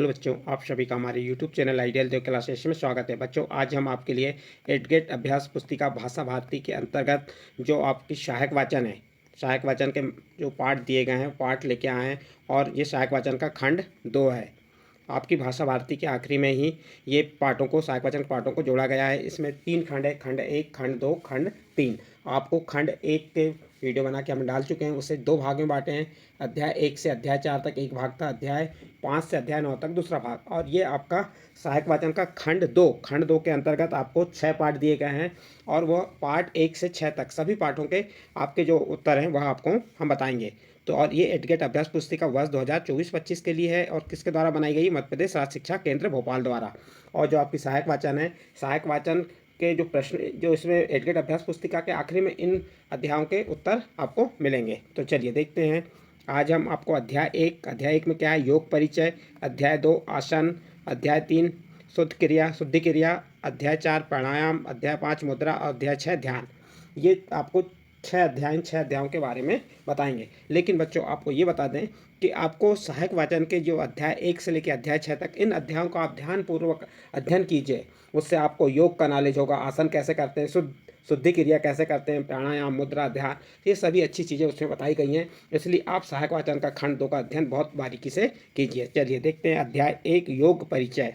Hello बच्चों, आप सभी का हमारे YouTube चैनल आइडियल देव क्लासेस में स्वागत है। बच्चों, आज हम आपके लिए एडगेट अभ्यास पुस्तिका भाषा भारती के अंतर्गत जो आपकी सहायक वाचन है, सहायक वाचन के जो पाठ दिए गए हैं पाठ लेके आए हैं और ये सहायक वाचन का खंड 2 है। आपकी भाषा भारती के आखिरी में ही ये पाठों को, सहायक वाचन पाठों को जोड़ा गया है। इसमें 3 खंड है, खंड 1, खंड 2, खंड 3। आपको खंड 1 के वीडियो बना के हम डाल चुके हैं, उसे 2 भाग में बांटे हैं। अध्याय 1 से अध्याय 4 तक एक भाग था, अध्याय 5 से अध्याय 9 तक दूसरा भाग, और ये आपका सहायक वाचन का खंड 2 के अंतर्गत आपको 6 पाठ दिए गए हैं और वह पाठ 1 से 6 तक सभी पाठों के आपके जो उत्तर हैं वह आपको हम बताएंगे। तो और ये एडगेट अभ्यास पुस्तिका वर्ष 2024-25 के लिए है और किसके द्वारा बनाई गई? मध्य प्रदेश राज्य शिक्षा केंद्र भोपाल द्वारा। और जो आपकी सहायक वाचन है, सहायक वाचन के जो प्रश्न जो इसमें एडगेट अभ्यास पुस्तिका के आखिरी में इन अध्यायों के उत्तर आपको मिलेंगे। तो चलिए देखते हैं। आज हम आपको अध्याय 1 में क्या है? योग परिचय। अध्याय 2 आसन। अध्याय 3 शुद्धि क्रिया। अध्याय 4 प्राणायाम। अध्याय 5 मुद्रा और अध्याय 6 ध्यान। ये आपको 6 अध्यायों के बारे में बताएंगे। लेकिन बच्चों, आपको ये बता दें कि आपको सहायक वाचन के जो अध्याय 1 से लेकर अध्याय 6 तक इन अध्यायों का आप ध्यानपूर्वक अध्ययन कीजिए। उससे आपको योग का नॉलेज होगा, आसन कैसे करते हैं, शुद्धि क्रिया कैसे करते हैं, प्राणायाम, मुद्रा, ध्यान, ये सभी अच्छी चीज़ें उसमें बताई गई हैं। इसलिए आप सहायक वाचन का खंड 2 का अध्ययन बहुत बारीकी से कीजिए। चलिए देखते हैं अध्याय 1 योग परिचय।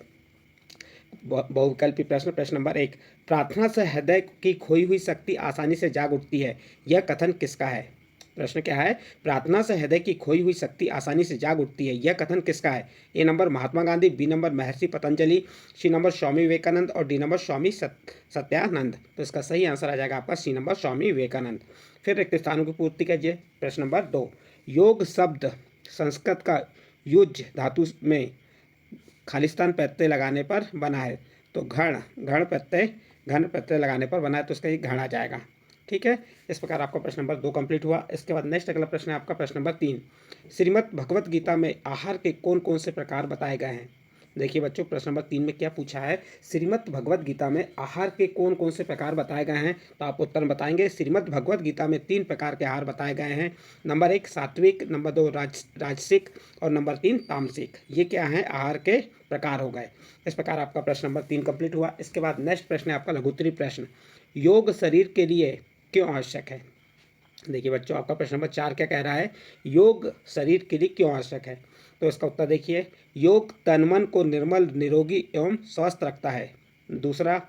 बहुविकल्पी प्रश्न नंबर 1, प्रार्थना से हृदय की खोई हुई शक्ति आसानी से जाग उठती है, यह कथन किसका है? प्रश्न क्या है? प्रार्थना से हृदय की खोई हुई शक्ति आसानी से जाग उठती है, यह कथन किसका है? A number Mahatma Gandhi, B number Maharshi Patanjali, C number Swami Vivekananda और डी नंबर स्वामी सत्यानंद। तो इसका सही आंसर आ जाएगा आपका सी नंबर स्वामी विवेकानंद। फिर रिक्त स्थानों की पूर्ति कीजिए। प्रश्न नंबर 2, योग शब्द संस्कृत का युज धातु में खालिस्तान प्रत्यय लगाने पर बना है। तो घन प्रत्यय लगाने पर बना है, तो उसका ये घण आ जाएगा। ठीक है, इस प्रकार आपका प्रश्न नंबर 2 कंप्लीट हुआ। इसके बाद नेक्स्ट अगला प्रश्न है आपका प्रश्न नंबर 3, श्रीमद् भगवत गीता में आहार के कौन कौन से प्रकार बताए गए हैं? देखिए बच्चों, प्रश्न नंबर 3 में क्या पूछा है? श्रीमद् भगवत गीता में आहार के कौन कौन से प्रकार बताए गए हैं? तो आप उत्तर बताएंगे। श्रीमद् भगवत गीता में 3 प्रकार के आहार बताए गए हैं। नंबर 1 सात्विक, नंबर 2 राजसिक और नंबर 3 तामसिक। ये क्या है? आहार के प्रकार हो गए। इस प्रकार आपका प्रश्न नंबर 3 कंप्लीट हुआ। इसके बाद नेक्स्ट प्रश्न है आपका लघुत्तरी प्रश्न, योग शरीर के लिए क्यों आवश्यक है? देखिए बच्चों, आपका प्रश्न नंबर 4 क्या कह रहा है? योग शरीर के लिए क्यों आवश्यक है? तो इसका उत्तर देखिए, योग तन मन को निर्मल, निरोगी एवं स्वस्थ रखता है। दूसरा,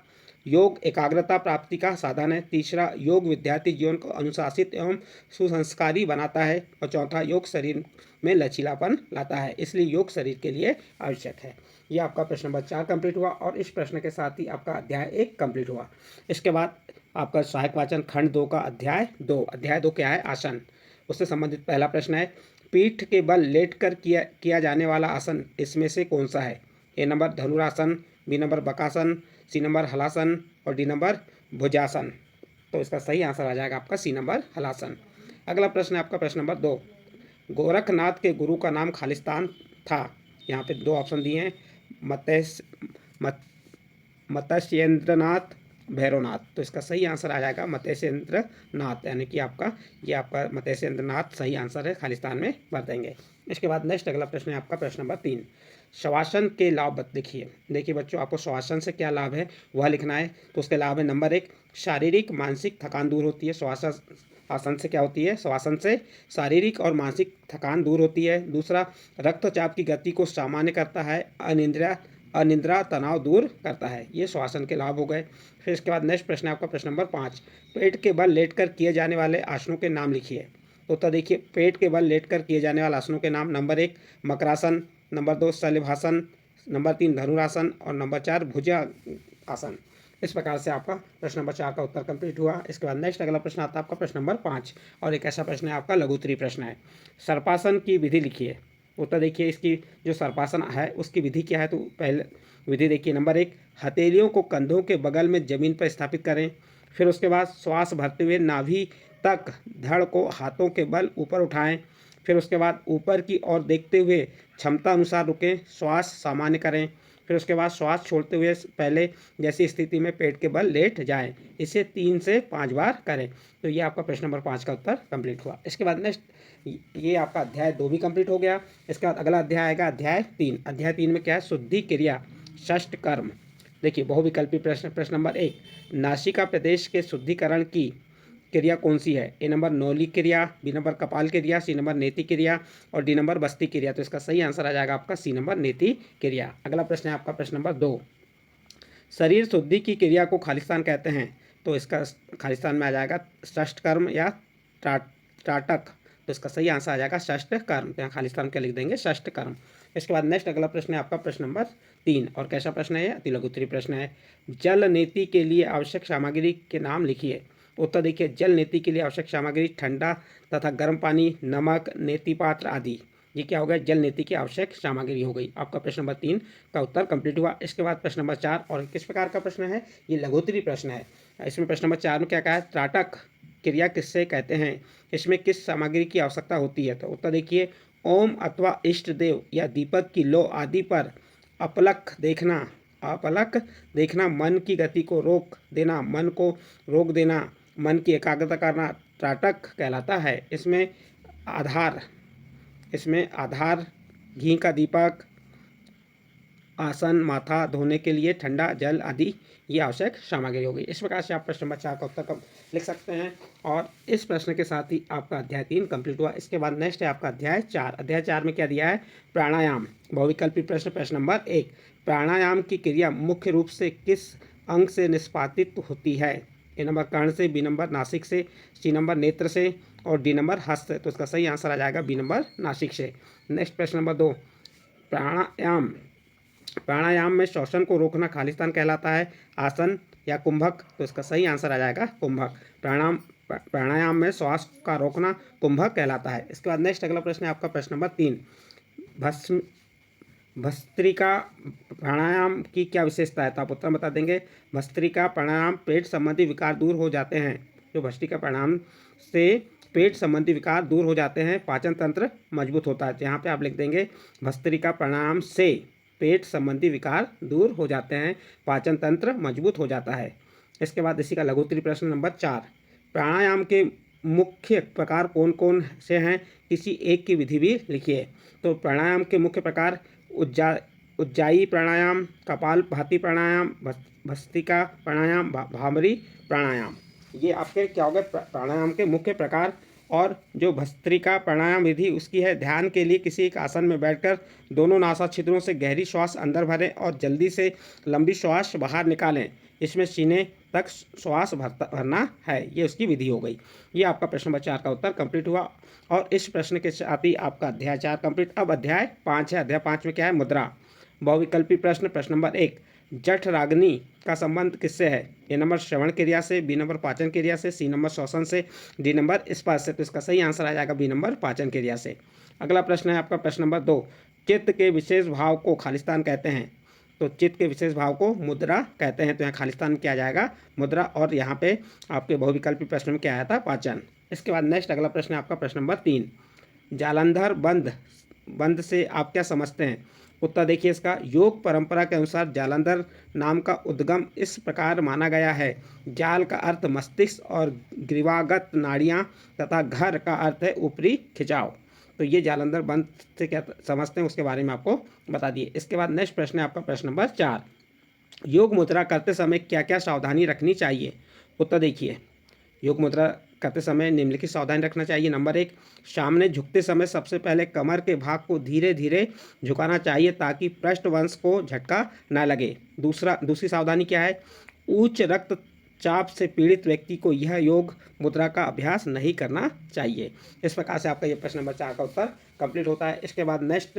योग एकाग्रता प्राप्ति का साधन है। तीसरा, योग विद्यार्थी जीवन को अनुशासित एवं सुसंस्कारी बनाता है। और चौथा, योग शरीर में लचीलापन लाता है, इसलिए योग शरीर के लिए आवश्यक है। यह आपका प्रश्न नंबर 4 कंप्लीट हुआ और इस प्रश्न के साथ ही आपका अध्याय 1 कंप्लीट हुआ। इसके बाद आपका सहायक वाचन खंड 2 का अध्याय 2 क्या है? आसन। उससे संबंधित पहला प्रश्न है, पीठ के बल लेटकर किया जाने वाला आसन इसमें से कौन सा है? ए नंबर धनुरासन, बी नंबर बकासन, सी नंबर हलासन और डी नंबर भुजासन। तो इसका सही आंसर आ जाएगा आपका सी नंबर हलासन। अगला प्रश्न है आपका प्रश्न नंबर 2, गोरखनाथ के गुरु का नाम खालिस्तान था। यहाँ पे 2 ऑप्शन दिए हैं, मत्स्येंद्रनाथ, भैरवनाथ। तो इसका सही आंसर आ जाएगा मत्स्येंद्रनाथ, यानी कि ये आपका मत्स्येंद्रनाथ सही आंसर है, खालिस्तान में भर देंगे। इसके बाद नेक्स्ट अगला प्रश्न है आपका प्रश्न नंबर 3, शवासन के लाभ लिखिए। देखिए बच्चों, आपको शवासन से क्या लाभ है वह लिखना है। तो उसके लाभ है, नंबर 1 शारीरिक मानसिक थकान दूर होती है। शवासन आसन से क्या होती है? शवासन से शारीरिक और मानसिक थकान दूर होती है। दूसरा, रक्तचाप की गति को सामान्य करता है। अनिद्रा तनाव दूर करता है। ये श्वासन के लाभ हो गए। फिर इसके बाद नेक्स्ट प्रश्न है आपका प्रश्न नंबर 5, पेट के बल लेटकर किए जाने वाले आसनों के नाम लिखिए। तो देखिए, पेट के बल लेटकर किए जाने वाले आसनों के नाम, नंबर 1 मकरासन, नंबर 2 शलभासन, नंबर 3 धनुरासन और नंबर 4 भुजा आसन। इस प्रकार से आपका प्रश्न नंबर 4 का उत्तर कंप्लीट हुआ। इसके बाद नेक्स्ट अगला प्रश्न आता है आपका प्रश्न नंबर 5 और एक ऐसा प्रश्न है आपका लघुत्तरी प्रश्न है, सर्पासन की विधि लिखिए। उत्तर देखिए, इसकी जो सर्पासन है उसकी विधि क्या है? तो पहले विधि देखिए, नंबर 1 हथेलियों को कंधों के बगल में जमीन पर स्थापित करें। फिर उसके बाद श्वास भरते हुए नाभि तक धड़ को हाथों के बल ऊपर उठाएं। फिर उसके बाद ऊपर की ओर देखते हुए क्षमता अनुसार रुकें, श्वास सामान्य करें। फिर उसके बाद श्वास छोड़ते हुए पहले जैसी स्थिति में पेट के बल लेट जाएं। इसे 3 से 5 बार करें। तो ये आपका प्रश्न नंबर 5 का उत्तर कंप्लीट हुआ। इसके बाद नेक्स्ट, ये आपका अध्याय 2 भी कंप्लीट हो गया। इसके बाद अगला अध्याय आएगा अध्याय 3। अध्याय 3 में क्या है, शुद्धि क्रिया षष्ठ कर्म। देखिए बहुविकल्पी प्रश्न। प्रश्न नंबर 1, नासिका प्रदेश के शुद्धिकरण की क्रिया कौन सी है? ए नंबर नौली क्रिया, बी नंबर कपाल क्रिया, सी नंबर नेति क्रिया और डी नंबर बस्ती क्रिया। तो इसका सही आंसर आ जाएगा आपका सी नंबर नेति क्रिया। अगला प्रश्न है आपका प्रश्न नंबर 2, शरीर शुद्धि की क्रिया को खालिस्तान कहते हैं। तो इसका खालिस्तान में आ जाएगा षष्ठ कर्म या टाटक। तो इसका सही आंसर आ जाएगा षष्ठ कर्म। यहाँ खालिस्तान क्या लिख देंगे, षष्ठ कर्म। इसके बाद नेक्स्ट अगला प्रश्न है आपका प्रश्न नंबर 3। और कैसा प्रश्न है? अति लघु उत्तरीय प्रश्न है। जल नीति के लिए आवश्यक सामग्री के नाम लिखिए। उत्तर देखिए, जल नीति के लिए आवश्यक सामग्री ठंडा तथा गर्म पानी, नमक, नीति पात्र आदि। ये क्या हो गया, जल नीति की आवश्यक सामग्री हो गई। आपका प्रश्न नंबर 3 का उत्तर कंप्लीट हुआ। इसके बाद प्रश्न नंबर 4, और किस प्रकार का प्रश्न है, ये लघुत्तरीय प्रश्न है। इसमें प्रश्न नंबर 4 में क्या कहा है, त्राटक क्रिया किससे कहते हैं, इसमें किस सामग्री की आवश्यकता होती है? तो उत्तर देखिए, ओम अथवा इष्ट देव या दीपक की लो आदि पर अपलक देखना, मन की गति को रोक देना, मन को रोक देना, मन की एकाग्रता करना त्राटक कहलाता है। इसमें आधार, घी का दीपक, आसन, माथा धोने के लिए ठंडा जल आदि ये आवश्यक सामग्री होगी। इस प्रकार से आप प्रश्न नंबर 4 का उत्तर लिख सकते हैं। और इस प्रश्न के साथ ही आपका अध्याय 3 कंप्लीट हुआ। इसके बाद नेक्स्ट है आपका अध्याय 4। अध्याय 4 में क्या दिया है, प्राणायाम। बहुविकल्पी प्रश्न। प्रश्न नंबर 1, प्राणायाम की क्रिया मुख्य रूप से किस अंग से निष्पादित होती है? ए नंबर कर्ण से, बी नंबर नासिक से, सी नंबर नेत्र से और डी नंबर हस्त से। तो इसका सही आंसर आ जाएगा बी नंबर नासिक से। नेक्स्ट प्रश्न नंबर 2, प्राणायाम में श्वसन को रोकना खालिस्तान कहलाता है, आसन या कुंभक? तो इसका सही आंसर आ जाएगा कुंभक। प्राणायाम में श्वास का रोकना कुंभक कहलाता है। इसके बाद नेक्स्ट अगला प्रश्न है आपका प्रश्न नंबर 3, भस्त्रिका प्राणायाम की क्या विशेषता है? तो आप उत्तर बता देंगे। भस्त्रिका प्राणायाम पेट संबंधी विकार दूर हो जाते हैं। जो भस्त्रिका प्राणायाम से पेट संबंधी विकार दूर हो जाते हैं, पाचन तंत्र मजबूत होता है। यहाँ पे आप लिख देंगे, भस्त्रिका प्राणायाम से पेट संबंधी विकार दूर हो जाते हैं, पाचन तंत्र मजबूत हो जाता है। इसके बाद इसी का लघुत्तरीय प्रश्न नंबर 4, प्राणायाम के मुख्य प्रकार कौन कौन से हैं, किसी एक की विधि भी लिखिए। तो प्राणायाम के मुख्य प्रकार उज्जाई प्राणायाम, कपालभाति प्राणायाम, भस्त्रिका प्राणायाम, भामरी प्राणायाम। ये आपके क्या हो गए, प्राणायाम के मुख्य प्रकार। और जो भस्त्रिका प्राणायाम विधि उसकी है, ध्यान के लिए किसी एक आसन में बैठकर दोनों नासा छिद्रों से गहरी श्वास अंदर भरें और जल्दी से लंबी श्वास बाहर निकालें। इसमें सीने तक श्वास भरना है। ये उसकी विधि हो गई। ये आपका प्रश्न नंबर 4 का उत्तर कंप्लीट हुआ। और इस प्रश्न के साथ ही आपका अध्याय 4 कंप्लीट। अब अध्याय 5 है। अध्याय 5 में क्या है, मुद्रा। बहुविकल्पी प्रश्न। प्रश्न नंबर 1, जठ रागनी का संबंध किससे है? ए नंबर श्रवण क्रिया से, बी नंबर पाचन क्रिया से, सी नंबर श्वसन से, डी नंबर स्पर्श से। तो इसका सही आंसर आ जाएगा बी नंबर पाचन क्रिया से। अगला प्रश्न है आपका प्रश्न नंबर 2, चित्त के विशेष भाव को खालिस्तान कहते हैं। तो चित्त के विशेष भाव को मुद्रा कहते हैं। तो यहाँ खालिस्तान क्या जाएगा, मुद्रा। और यहाँ पे आपके बहुविकल्पी प्रश्न में क्या आया था, पाचन। इसके बाद नेक्स्ट अगला प्रश्न है आपका प्रश्न नंबर 3, जालंधर बंद से आप क्या समझते हैं? उत्तर देखिए इसका, योग परंपरा के अनुसार जालंधर नाम का उद्गम इस प्रकार माना गया है। जाल का अर्थ मस्तिष्क और ग्रीवागत नाड़ियाँ तथा घर का अर्थ है ऊपरी खिंचाव। तो ये जालंधर बंद से क्या समझते हैं उसके बारे में आपको बता दिए। इसके बाद नेक्स्ट प्रश्न है आपका प्रश्न नंबर 4, योग मुद्रा करते समय क्या क्या सावधानी रखनी चाहिए? उत्तर देखिए, योग मुद्रा करते समय निम्नलिखित सावधानी रखना चाहिए। नंबर 1, सामने झुकते समय सबसे पहले कमर के भाग को धीरे धीरे झुकाना चाहिए ताकि पृष्ठवंश को झटका न लगे। दूसरी सावधानी क्या है, उच्च रक्तचाप से पीड़ित व्यक्ति को यह योग मुद्रा का अभ्यास नहीं करना चाहिए। इस प्रकार से आपका ये प्रश्न नंबर 4 का उत्तर कंप्लीट होता है। इसके बाद नेक्स्ट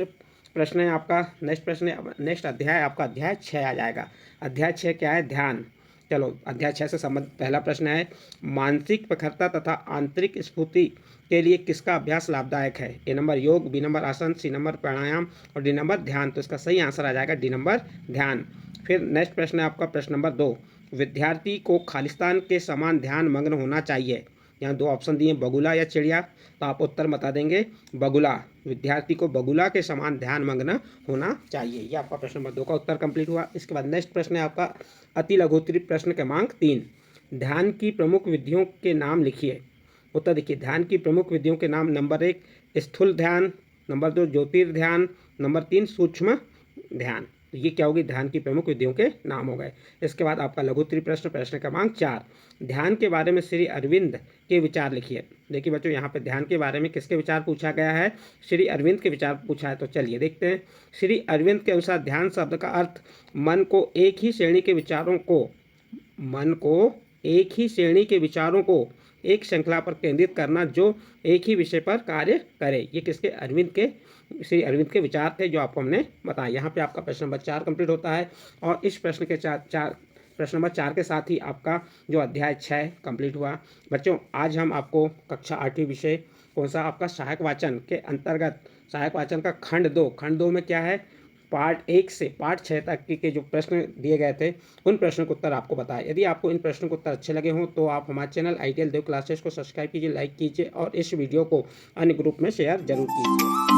प्रश्न है आपका, नेक्स्ट अध्याय आपका अध्याय 6 आ जाएगा। अध्याय 6 क्या है, ध्यान। चलो अध्याय 6 से संबंधित पहला प्रश्न है, मानसिक प्रखरता तथा आंतरिक स्फूर्ति के लिए किसका अभ्यास लाभदायक है? ए नंबर योग, बी नंबर आसन, सी नंबर प्राणायाम और डी नंबर ध्यान। तो इसका सही आंसर आ जाएगा डी नंबर ध्यान। फिर नेक्स्ट प्रश्न है आपका प्रश्न नंबर 2, विद्यार्थी को खालिस्तान के समान ध्यान मग्न होना चाहिए। यहाँ दो ऑप्शन दिए, बगुला या चिड़िया, तो आप उत्तर बता देंगे बगुला। विद्यार्थी को बगुला के समान ध्यान मग्न होना चाहिए। ये आपका प्रश्न नंबर 2 का उत्तर कंप्लीट हुआ। इसके बाद नेक्स्ट प्रश्न है आपका अति लघुत्तरी प्रश्न क्रमांक 3। ध्यान की प्रमुख विधियों के नाम लिखिए। उत्तर देखिए, ध्यान की प्रमुख विधियों के नाम, नंबर 1 स्थूल ध्यान, नंबर 2 ज्योतिर्ध्यान, नंबर 3 सूक्ष्म ध्यान। तो ये क्या होगी, ध्यान की प्रमुख विधियों के नाम हो गए। इसके बाद आपका लघुत्तरी प्रश्न प्रश्न क्रमांक 4, ध्यान के बारे में श्री अरविंद के विचार लिखिए। देखिए बच्चों, यहाँ पे ध्यान के बारे में किसके विचार पूछा गया है, श्री अरविंद के विचार पूछा है। तो चलिए देखते हैं। श्री अरविंद के अनुसार ध्यान शब्द का अर्थ मन को एक ही श्रेणी के विचारों को एक श्रृंखला पर केंद्रित करना जो एक ही विषय पर कार्य करे। ये किसके, श्री अरविंद के विचार थे, जो आपको हमने बताया। यहाँ पे आपका प्रश्न नंबर 4 कंप्लीट होता है और इस प्रश्न के प्रश्न नंबर 4 के साथ ही आपका जो अध्याय 6 कंप्लीट हुआ। बच्चों, आज हम आपको कक्षा 8वीं विषय कौन सा, आपका सहायक वाचन के अंतर्गत सहायक वाचन का खंड 2 में क्या है, पार्ट 1 से पार्ट 6 तक के जो प्रश्न दिए गए थे, उन प्रश्नों के उत्तर आपको बताए। यदि आपको इन प्रश्नों के उत्तर अच्छे लगे हों तो आप हमारे चैनल आईटीएल देव क्लासेस को सब्सक्राइब कीजिए, लाइक कीजिए और इस वीडियो को अन्य ग्रुप में शेयर जरूर कीजिए।